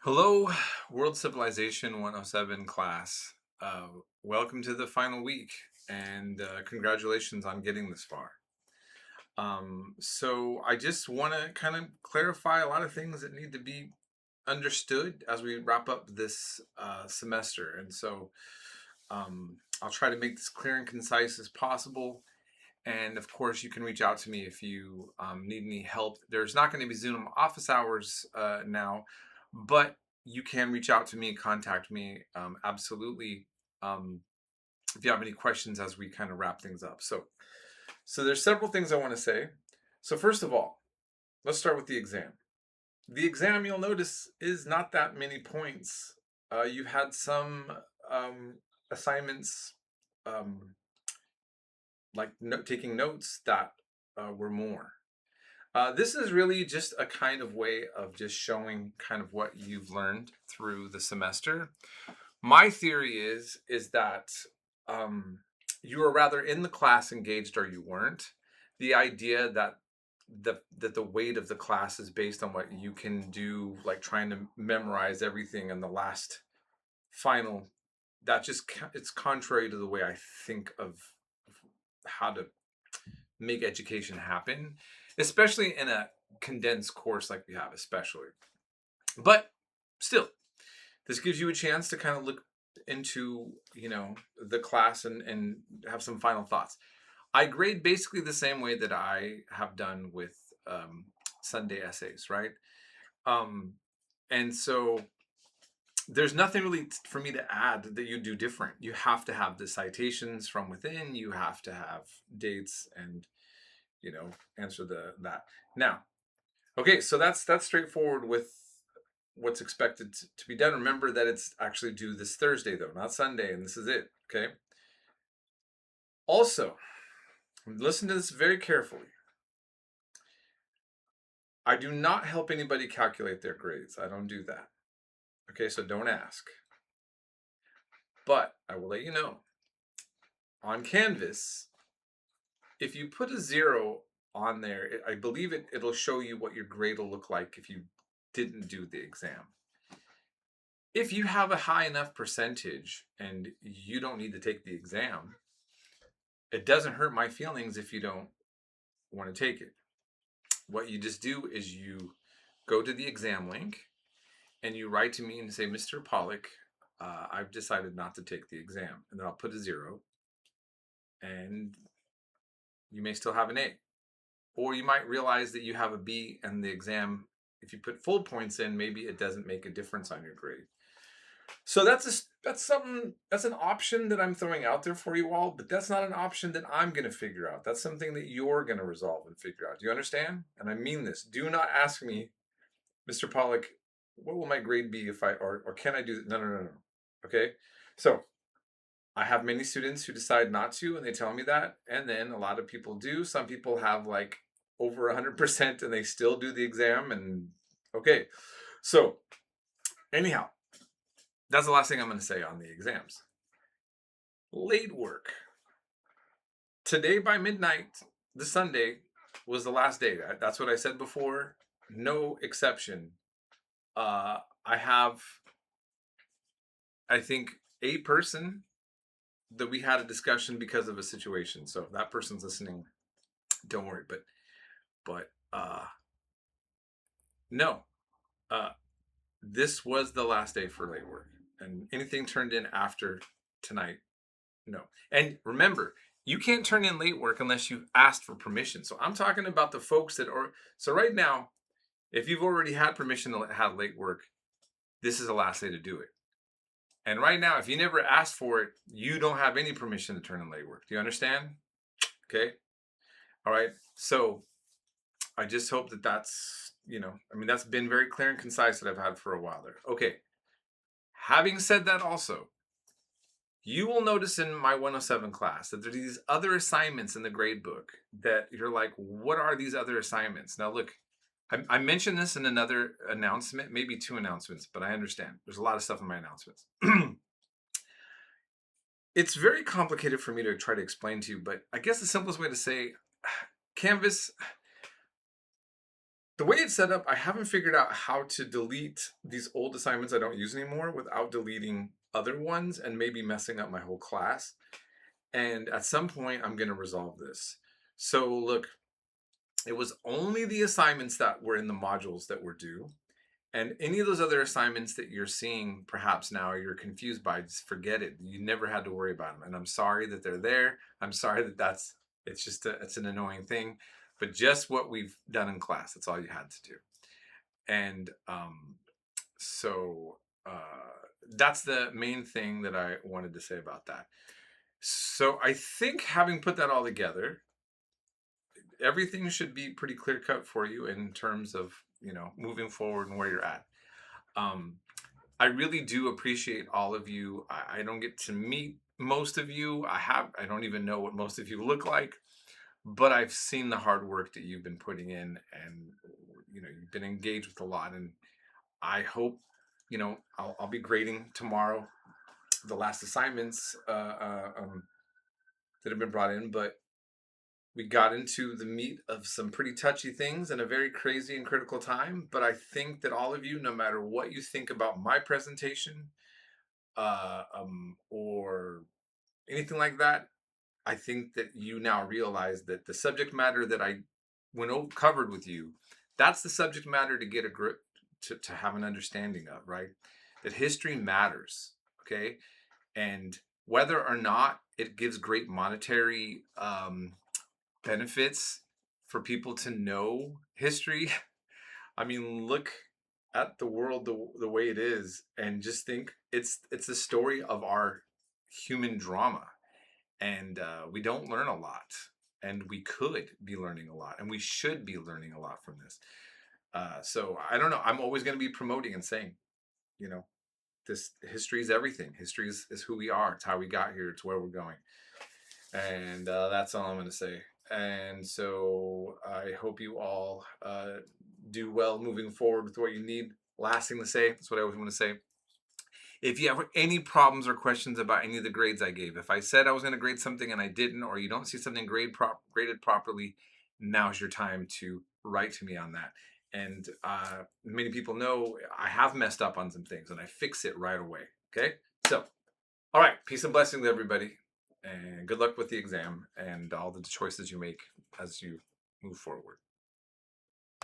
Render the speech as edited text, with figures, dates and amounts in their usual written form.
Hello, World Civilization 107 class. Uh, Welcome to the final week, and congratulations on getting this far. So I just want to kind of clarify a lot of things that need to be understood as we wrap up this semester. And so I'll try to make this clear and concise as possible. And of course, you can reach out to me if you need any help. There's not going to be Zoom office hours now, but you can reach out to me, contact me, absolutely, um, if you have any questions as we kind of wrap things up. So there's several things I want to say. So first of all, let's start with the exam. The exam, you'll notice, is not that many points. You had some um, assignments, um, like taking notes, that were more. This is really just a kind of way of just showing kind of what you've learned through the semester. My theory is that um, you were rather in the class engaged or you weren't. The idea that the weight of the class is based on what you can do, like trying to memorize everything in the last final. That just it's contrary to the way I think of how to make education happen, especially in a condensed course like we have, especially. But still, this gives you a chance to kind of look into, the class and have some final thoughts. I grade basically the same way that I have done with Sunday essays, right? Um, and so there's nothing really for me to add that you do different. You have to have the citations from within. You have to have dates and answer that now. Okay, so that's straightforward with what's expected to be done. Remember that it's actually due this Thursday, though, not Sunday, and this is it. Okay. Also, listen to this very carefully. I do not help anybody calculate their grades. I don't do that. Okay, so don't ask. But I will let you know, on Canvas, if you put a 0 on there, I believe it'll show you what your grade will look like if you didn't do the exam. If you have a high enough percentage and you don't need to take the exam, it doesn't hurt my feelings if you don't want to take it. What you just do is you go to the exam link and you write to me and say, Mr. Pollock, I've decided not to take the exam. And then I'll put a 0, and you may still have an A. Or you might realize that you have a B and the exam, if you put full points in, maybe it doesn't make a difference on your grade. So that's an option that I'm throwing out there for you all, but that's not an option that I'm going to figure out. That's something that you're going to resolve and figure out. Do you understand? And I mean this. Do not ask me, Mr. Pollock, what will my grade be if or can I do that? No, no, no, no. Okay. So I have many students who decide not to, and they tell me that. And then a lot of people do. Some people have like over 100% and they still do the exam. And okay. So anyhow, that's the last thing I'm going to say on the exams. Late work. Today by midnight, the Sunday, was the last day. That's what I said before. No exception. I have, I think, a person that we had a discussion because of a situation. So if that person's listening, don't worry. But no, uh, this was the last day for late work, and anything turned in after tonight, no. And remember, you can't turn in late work unless you've asked for permission. So I'm talking about the folks that are. So right now, if you've already had permission to have late work, this is the last day to do it. And right now, if you never asked for it, you don't have any permission to turn in late work. Do you understand? Okay. All right. So I just hope that that's been very clear and concise that I've had for a while there. Okay. Having said that, also, you will notice in my 107 class that there's these other assignments in the grade book that you're like, what are these other assignments? Now, look, I mentioned this in another announcement, maybe 2 announcements, but I understand there's a lot of stuff in my announcements. It's very complicated for me to try to explain to you, but I guess the simplest way to say, Canvas, The way it's set up, I haven't figured out how to delete these old assignments I don't use anymore without deleting other ones and maybe messing up my whole class. And at some point, I'm going to resolve this. So look, it was only the assignments that were in the modules that were due. And any of those other assignments that you're seeing perhaps now or you're confused by, just forget it. You never had to worry about them. And I'm sorry that they're there. I'm sorry that it's just it's an annoying thing. But just what we've done in class, that's all you had to do. And so that's the main thing that I wanted to say about that. So I think having put that all together, everything should be pretty clear cut for you in terms of, moving forward and where you're at. Um, I really do appreciate all of you. I don't get to meet most of you. I don't even know what most of you look like, but I've seen the hard work that you've been putting in, and you've been engaged with a lot. And I hope, I'll be grading tomorrow the last assignments that have been brought in, but we got into the meat of some pretty touchy things in a very crazy and critical time. But I think that all of you, no matter what you think about my presentation, or anything like that, I think that you now realize that the subject matter that I covered with you, that's the subject matter to get a grip, to have an understanding of, right? That history matters, okay? And whether or not it gives great monetary benefits for people to know history, I mean, look at the world the way it is, and just think it's a story of our human drama, and we don't learn a lot, and we could be learning a lot, and we should be learning a lot from this. So I don't know. I'm always going to be promoting and saying, you know, this history is everything. History is who we are. It's how we got here. It's where we're going, and that's all I'm going to say. And so I hope you all do well moving forward with what you need. Last thing to say, that's what I always want to say. If you have any problems or questions about any of the grades I gave, if I said I was going to grade something and I didn't, or you don't see something graded properly, now's your time to write to me on that. And many people know I have messed up on some things and I fix it right away. Okay? So, all right. Peace and blessings, everybody. And good luck with the exam and all the choices you make as you move forward.